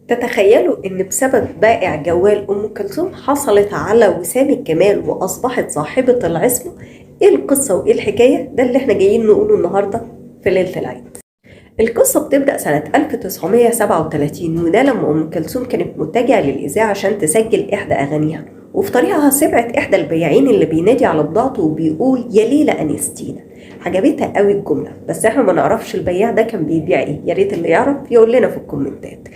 تتخيلوا إن بسبب بائع جوال أم كلثوم حصلت على وسام الكمال وأصبحت صاحبة العصمة؟ إيه القصة وإيه الحكاية؟ ده اللي إحنا جايين نقوله النهاردة في ليلة العيد. القصة بتبدأ سنة 1937، وده لما أم كلثوم كانت متجهة للإذاعة عشان تسجل إحدى أغانيها، وفي طريقها سمعت إحدى البياعين اللي بينادي على بضاعته وبيقول يا ليلى أنستينا. عجبتها قوي الجملة، بس احنا ما نعرفش البياع ده كان بيبيع ايه، يا ريت اللي يعرف يقول لنا في الكومنتات.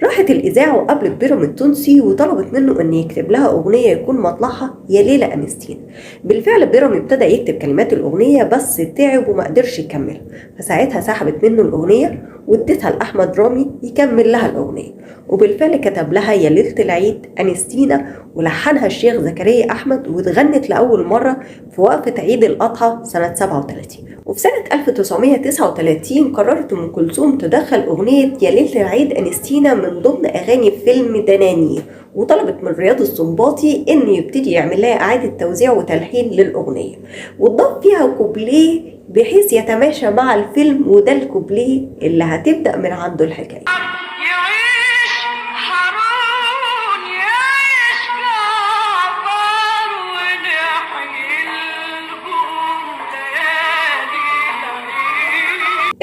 راحت الإذاعة وقابلت بيرم التونسي وطلبت منه إن يكتب لها أغنية يكون مطلعها يا ليلى أنستينا. بالفعل بيرم ابتدى يكتب كلمات الأغنية بس تعب وما قدرش يكملها، فساعتها سحبت منه الأغنية واديتها لأحمد رامي يكمل لها الأغنية. وبالفعل كتب لها يا ليلة العيد أنستينا ولحنها الشيخ زكريا أحمد، واتغنت لأول مرة في وقفة عيد الأضحى سنة 37. وفي سنة 1939 قررت أم كلثوم تدخل أغنية يا ليلة العيد أنستينا من ضمن أغاني فيلم دنانير، وطلبت من رياض السنباطي إن يبتدي يعمل لها إعادة توزيع وتلحين للأغنية، وتضاف فيها كوبليه بحيث يتماشى مع الفيلم، وده الكوبليه اللي هتبدأ من عنده الحكاية.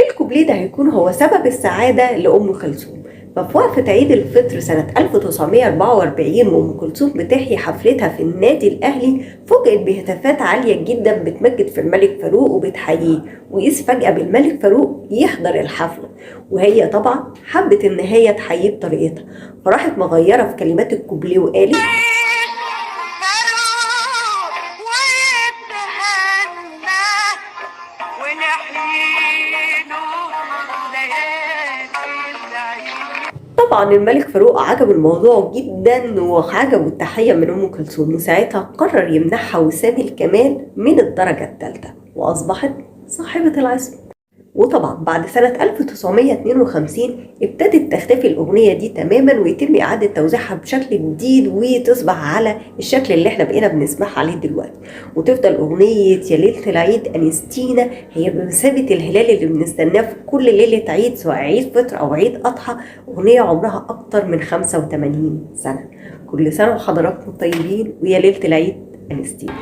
الكوبليه ده هيكون هو سبب السعادة لأم كلثوم. ففي وقفة عيد الفطر سنة 1944 وأم كلثوم بتحيي حفلتها في النادي الأهلي، فوجئت بهتافات عالية جدا بتمجد في الملك فاروق وبتحييه، وقيس فجأة بالملك فاروق يحضر الحفلة، وهي طبعا حبت إن هي تحييه بطريقتها، فراحت مغيرة في كلمات الكوبليه وقالت طبعا الملك فاروق عجب الموضوع جدا وعجبه التحية من أم كلثوم، وساعتها قرر يمنحها وسام الكمال من الدرجة الثالثة وأصبحت صاحبة العصمة. وطبعا بعد سنة 1952 ابتدت تختفي الأغنية دي تماما ويتم إعادة توزيعها بشكل جديد وتصبح على الشكل اللي احنا بقينا بنسمعها عليه دلوقتي، وتفضل أغنية يا ليلة العيد أنستينا هي بمثابة الهلال اللي بنستناه في كل ليلة عيد، سواء عيد فطر أو عيد أضحى. أغنية عمرها أكتر من 85 سنة. كل سنة وحضراتكم طيبين، ويا ليلة العيد أنستينا.